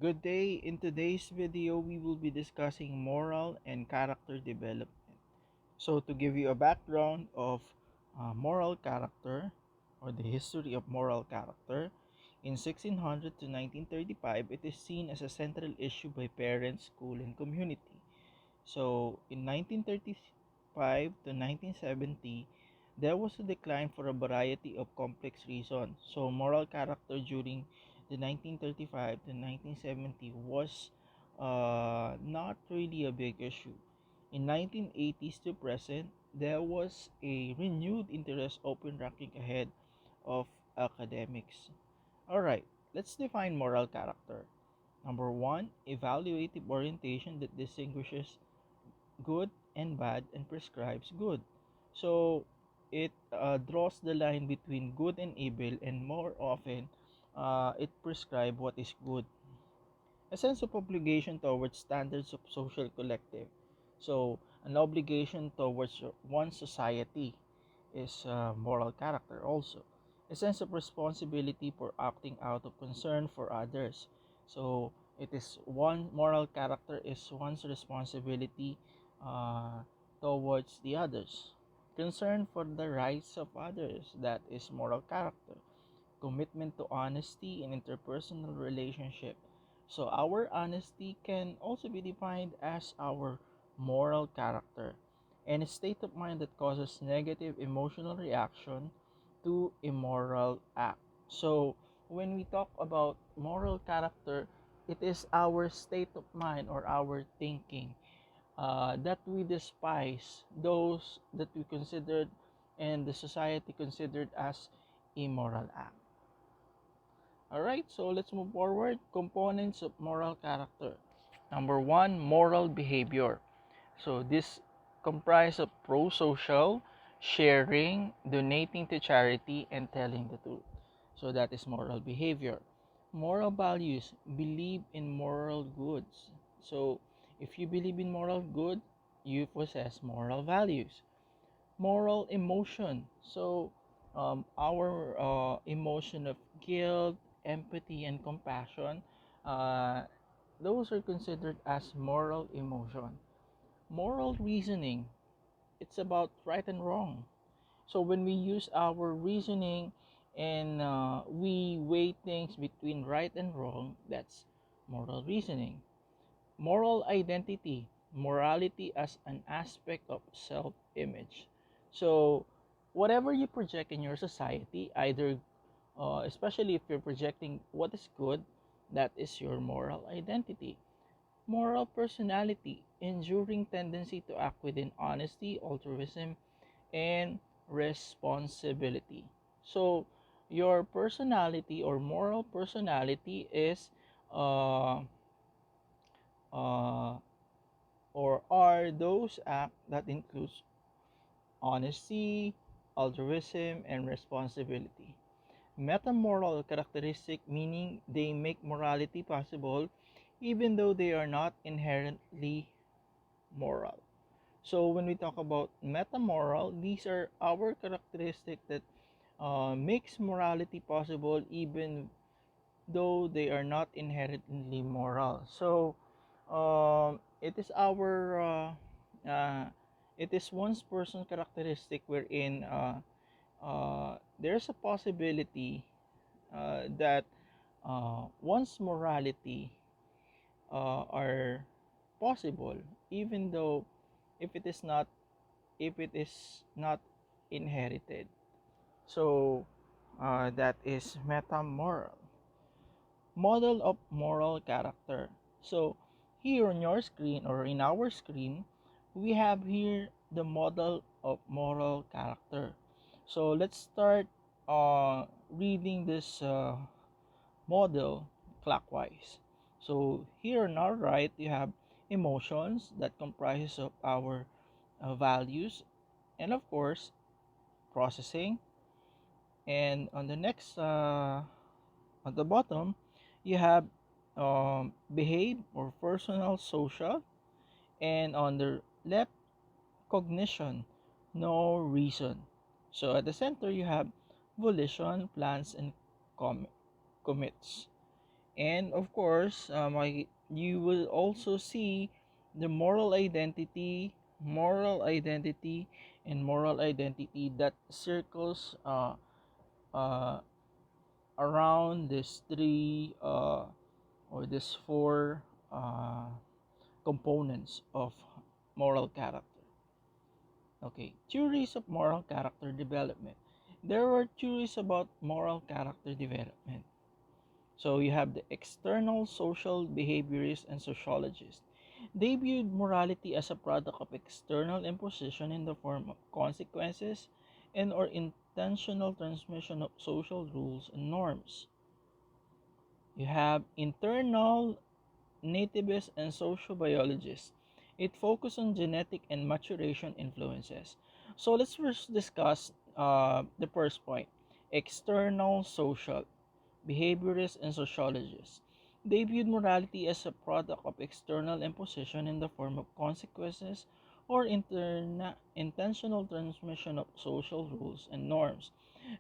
Good day. In today's video, we will be discussing moral and character development. So, to give you a background of moral character or the history of moral character, in 1600 to 1935, it is seen as a central issue by parents, school, and community. So, in 1935 to 1970, there was a decline for a variety of complex reasons. So, moral character during the 1935 to 1970 was not really a big issue. In 1980s to present, there was a renewed interest open ranking ahead of academics. Alright, let's define moral character. Number one, evaluative orientation that distinguishes good and bad and prescribes good. So it draws the line between good and evil, and more often, it prescribes what is good. A sense of obligation towards standards of social collective. So an obligation towards one society is moral character also. A sense of responsibility for acting out of concern for others. So it is one moral character is one's responsibility uh, towards the others. Concern for the rights of others, that is moral character. Commitment to honesty in interpersonal relationship. So our honesty can also be defined as our moral character, and a state of mind that causes negative emotional reaction to immoral act. So when we talk about moral character, it is our state of mind or our thinking that we despise those that we considered and the society considered as immoral act. Alright, so let's move forward. Components of moral character. Number one, moral behavior. So this comprise of pro-social, sharing, donating to charity, and telling the truth. So that is moral behavior. Moral values, believe in moral goods. So if you believe in moral good, you possess moral values. Moral emotion. So our emotion of guilt, empathy, and compassion, uh, those are considered as moral emotion. Moral reasoning, it's about right and wrong. So when we use our reasoning and we weigh things between right and wrong, that's moral reasoning. Moral identity, morality as an aspect of self image. So whatever you project in your society, either especially if you're projecting what is good, that is your moral identity. Moral personality, enduring tendency to act within honesty, altruism, and responsibility. So, your personality or moral personality is uh, uh, or are those acts that includes honesty, altruism, and responsibility. Metamoral characteristic, meaning they make morality possible even though they are not inherently moral. So when we talk about metamoral, these are our characteristics that makes morality possible even though they are not inherently moral. So it is our it is one's person characteristic wherein there's a possibility that one's morality are possible even though if it is not if it is not inherited. So that is metamoral. Model of moral character. So here on your screen or in our screen, we have here the model of moral character. So let's start reading this model clockwise. So here on our right, you have emotions that comprises of our values, and of course processing. And on the next at the bottom, you have behave or personal social, and on the left, cognition, no reason. So at the center, you have volition, plans, and commits. And of course, you will also see the moral identity, and moral identity that circles uh, around these three or these four uh, components of moral character. Okay, theories of moral character development. There were theories about moral character development. So you have the external social behaviorists and sociologists. They viewed morality as a product of external imposition in the form of consequences and or intentional transmission of social rules and norms. You have internal nativists and sociobiologists. It focuses on genetic and maturation influences. So let's first discuss the first point, external social behaviorists and sociologists. They viewed morality as a product of external imposition in the form of consequences or intentional transmission of social rules and norms.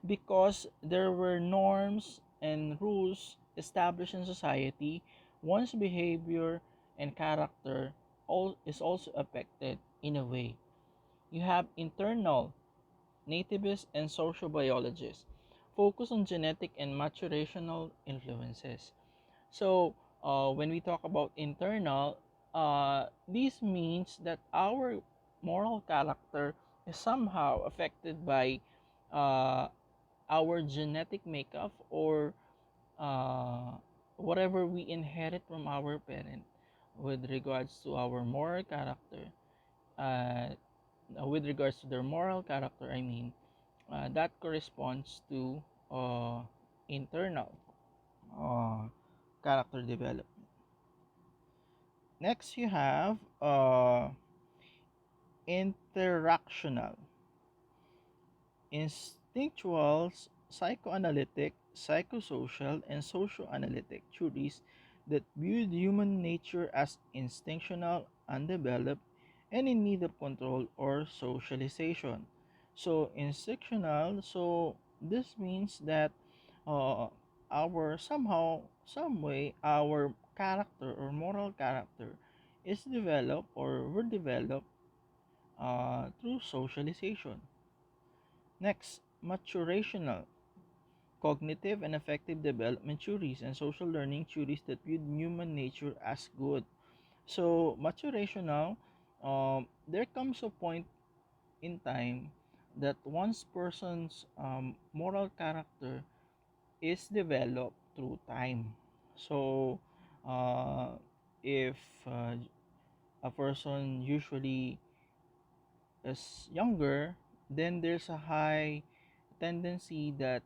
Because there were norms and rules established in society, one's behavior and character is also affected in a way. You have internal nativists and social biologists focus on genetic and maturational influences. So, when we talk about internal, this means that our moral character is somehow affected by uh, our genetic makeup or uh, whatever we inherit from our parent with regards to our moral character. Uh, with regards to their moral character, I mean, that corresponds to internal uh, character development. Next, you have interactional, instinctual, psychoanalytic, psychosocial, and socioanalytic theories that viewed human nature as instinctual, undeveloped, and in need of control or socialization. So, instinctual, so this means that uh, our somehow, some way, our character or moral character is developed or were developed through socialization. Next, maturational, cognitive and affective development theories and social learning theories that viewed human nature as good. So, maturational, there comes a point in time that once person's moral character is developed through time. So, uh, if a person usually is younger, then there's a high tendency that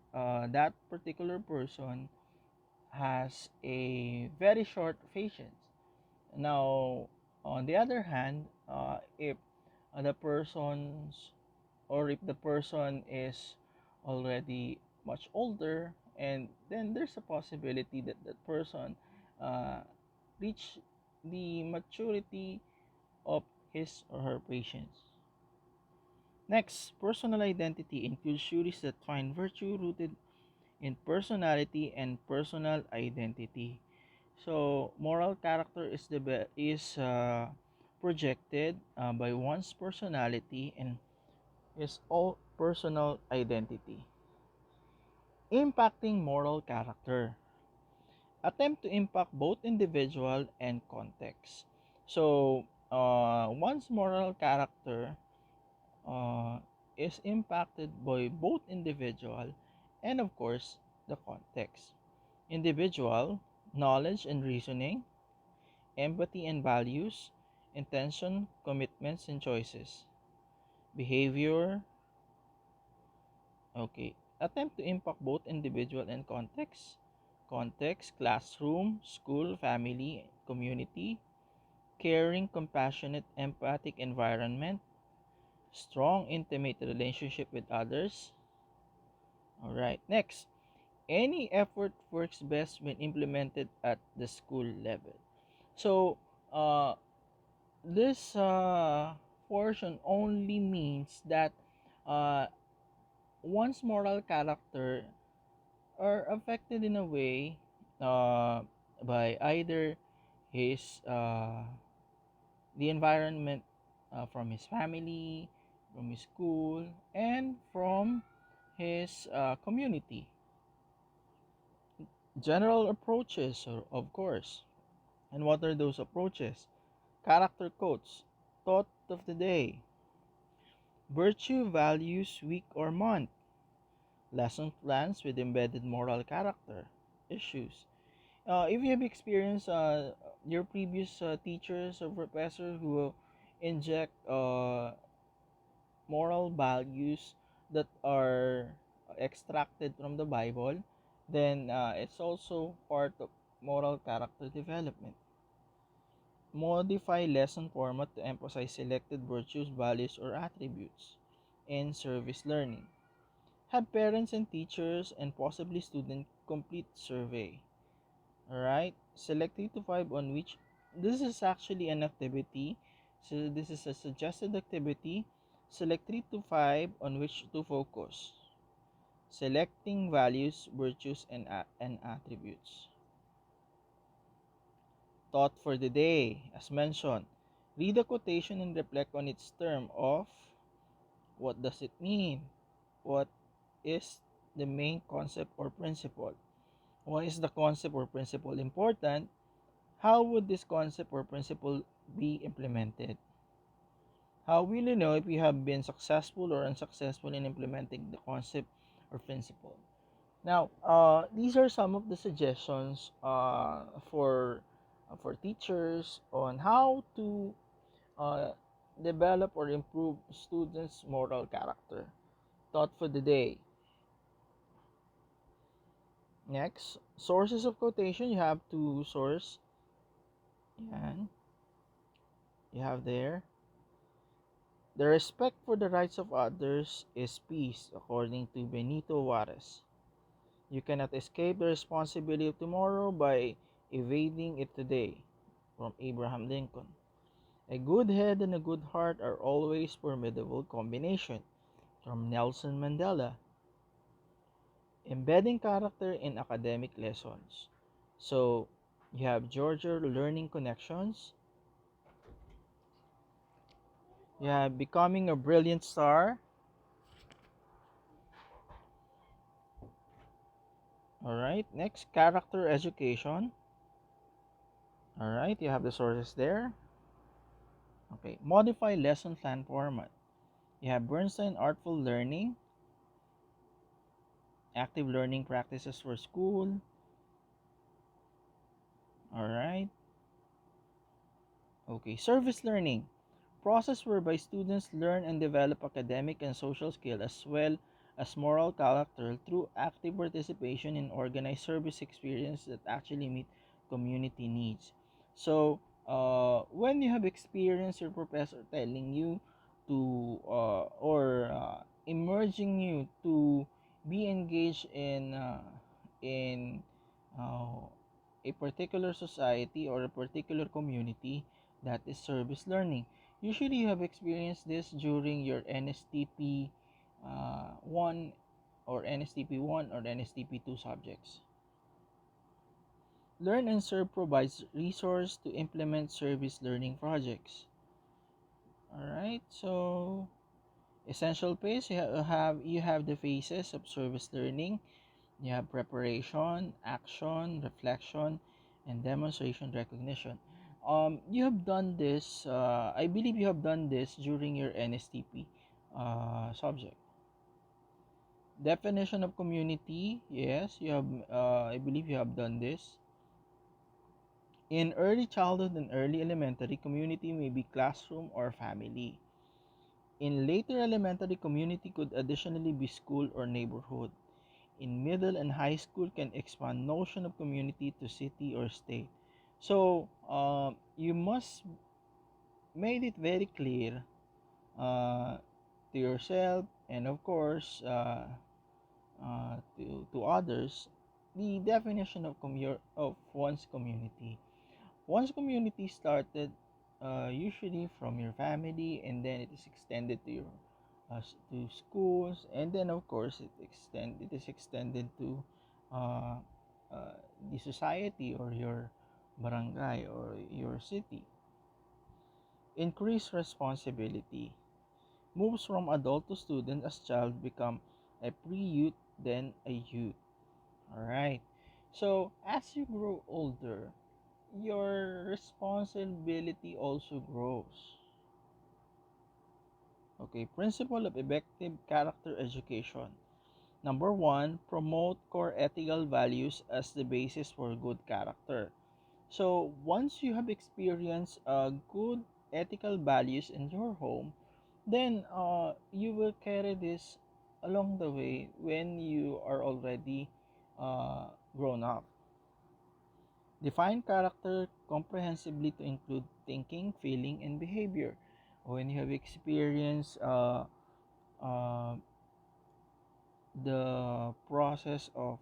that particular person has a very short patience. Now, on the other hand, if the person's or if the person is already much older, and then there's a possibility that that person uh, reach the maturity of his or her patience. Next, personal identity includes theories that find virtue rooted in personality and personal identity. So, moral character is projected by one's personality and his all personal identity. Impacting moral character. Attempt to impact both individual and context. So, one's moral character uh, is impacted by both individual and, of course, the context. Individual, knowledge and reasoning, empathy and values, intention, commitments and choices. Behavior, okay. Attempt to impact both individual and context. Context, classroom, school, family, community, caring, compassionate, empathic environment, strong, intimate relationship with others. All right. Next, any effort works best when implemented at the school level. So, uh, this portion only means that uh, one's moral character are affected in a way. by either his the environment, from his family, from his school, and from his community. General approaches, of course. And what are those approaches? Character codes, thought of the day, virtue values week or month, lesson plans with embedded moral character issues. If you have experienced your previous teachers or professor who inject moral values that are extracted from the Bible, then it's also part of moral character development. Modify lesson format to emphasize selected virtues, values, or attributes in service learning. Have parents and teachers and possibly student complete survey. Alright? Select 3 to 5 on which this is actually an activity. So this is a suggested activity. Select 3 to 5 on which to focus. Selecting values, virtues, and attributes. Thought for the day, as mentioned. Read the quotation and reflect on its term of what does it mean? What is the main concept or principle? Why is the concept or principle important? How would this concept or principle be implemented? How will you know if you have been successful or unsuccessful in implementing the concept or principle? Now, these are some of the suggestions for teachers on how to uh, develop or improve students' moral character. Thought for the day. Next, sources of quotation. You have to source. Yan. You have there. The respect for the rights of others is peace, according to Benito Juarez. You cannot escape the responsibility of tomorrow by evading it today, from Abraham Lincoln. A good head and a good heart are always formidable combination, from Nelson Mandela. Embedding character in academic lessons. So, you have Georgia Learning Connections. You have Becoming a Brilliant Star. Alright, next, Character Education. Alright, you have the sources there. Okay, Modify Lesson Plan Format. You have Bernstein Artful Learning, Active Learning Practices for School. Alright, okay, Service Learning. Process whereby students learn and develop academic and social skills as well as moral character through active participation in organized service experience that actually meet community needs. So, when you have experienced your professor telling you to emerging you to be engaged in uh, a particular society or a particular community, that is service learning. Usually, you have experienced this during your NSTP 1 or NSTP 1 or NSTP 2 subjects. Learn and Serve provides resource to implement service learning projects. Alright, so essential phase, you have the phases of service learning. You have preparation, action, reflection, and demonstration recognition. You have done this. I believe you have done this during your NSTP subject. Definition of community. Yes, you have. I believe you have done this. In early childhood and early elementary, community may be classroom or family. In later elementary, community could additionally be school or neighborhood. In middle and high school, can expand notion of community to city or state. So you must made it very clear uh, to yourself and of course to others the definition of one's community. One's community started usually from your family, and then it is extended to your to schools, and then of course it is extended to uh, the society or your barangay or your city. Increase responsibility. Moves from adult to student as child become a pre-youth then a youth. Alright. So as you grow older, your responsibility also grows. Okay, principle of effective character education. Number one, promote core ethical values as the basis for good character. So once you have experienced good ethical values in your home, then you will carry this along the way when you are already uh, grown up. Define character comprehensively to include thinking, feeling, and behavior. When you have experienced uh, the process of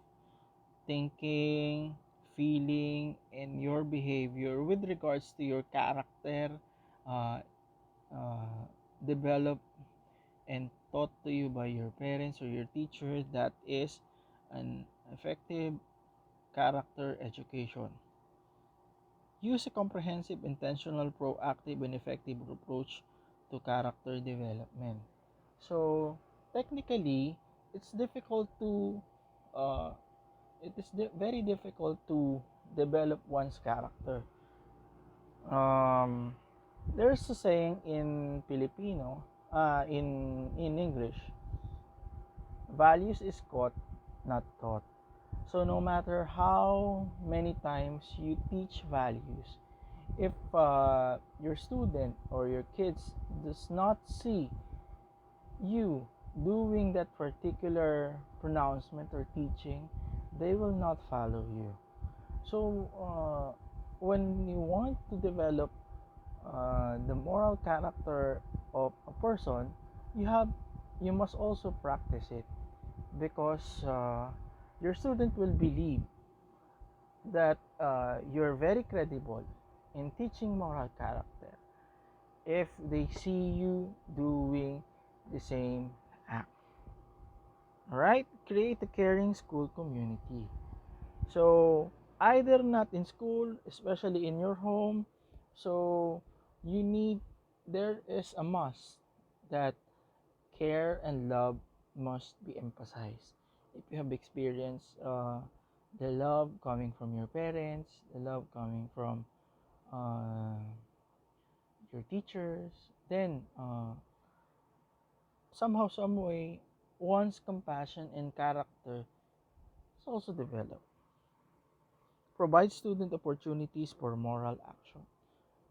thinking, feeling, and your behavior with regards to your character, uh, uh, developed and taught to you by your parents or your teacher, that is an effective character education. Use a comprehensive, intentional, proactive, and effective approach to character development. So, technically, it's difficult to, uh, very difficult to develop one's character. Um, there's a saying in Filipino, in English, values is caught, not taught. So no matter how many times you teach values, if your student or your kids does not see you doing that particular pronouncement or teaching, they will not follow you. So when you want to develop the moral character of a person, you have you must also practice it, because your student will believe that you're very credible in teaching moral character if they see you doing the same act. All right, create a caring school community. So either not in school, especially in your home, so you need there is a must that care and love must be emphasized. If you have experienced the love coming from your parents, the love coming from uh, your teachers, then somehow, some way, one's compassion and character is also developed. Provide student opportunities for moral action.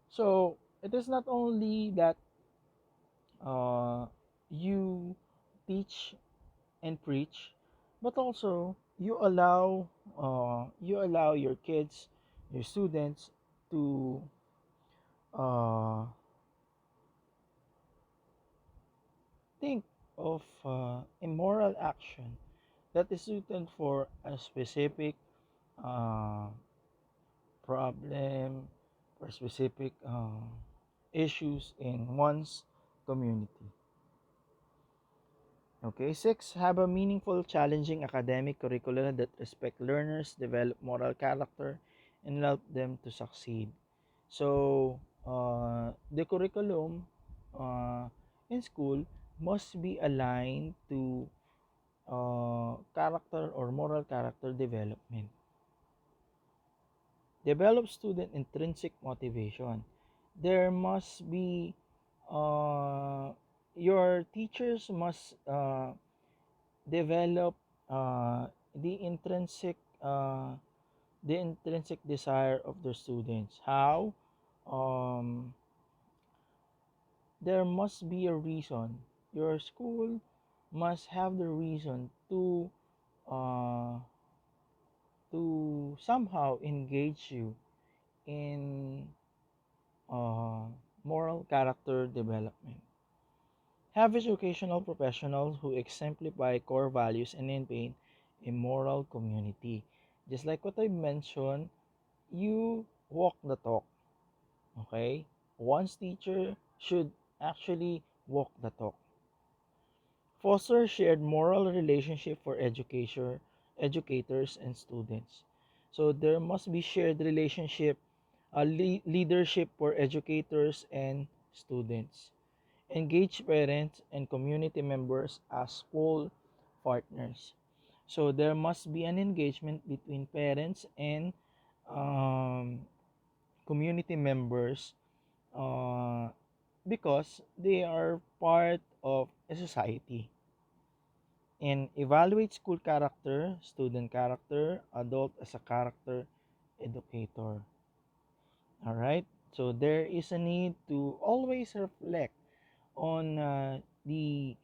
So it is not only that uh, you teach and preach, but also you allow your kids, your students to uh, think of immoral action that is suited for a specific uh, problem or specific issues in one's community. Okay, six, have a meaningful, challenging academic curricula that respect learners, develop moral character, and help them to succeed. So, the curriculum in school must be aligned to character or moral character development. Develop student intrinsic motivation. There must be your teachers must develop uh, the intrinsic uh, the intrinsic desire of the students. How? Um, there must be a reason. Your school must have the reason uh, to somehow engage you in uh, moral character development. Have educational professionals who exemplify core values and maintain a moral community. Just like what I mentioned, you walk the talk. Okay? One's teacher should actually walk the talk. Foster shared moral relationship for educators and students. So there must be shared relationship, leadership for educators and students. Engage parents and community members as full partners. So there must be an engagement between parents and um, community members, uh, because they are part of a society. And evaluate school character, student character, adult as a character educator. All right. So there is a need to always reflect on the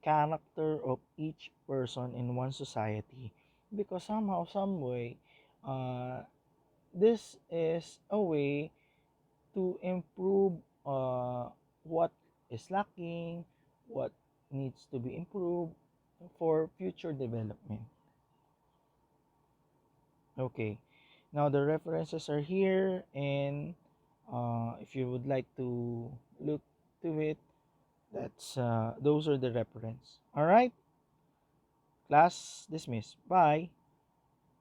character of each person in one society, because somehow, some way, uh, this is a way to improve what is lacking, what needs to be improved for future development. Okay, now the references are here, and if you would like to look to it, that's those are the reference. All right, class dismissed. Bye.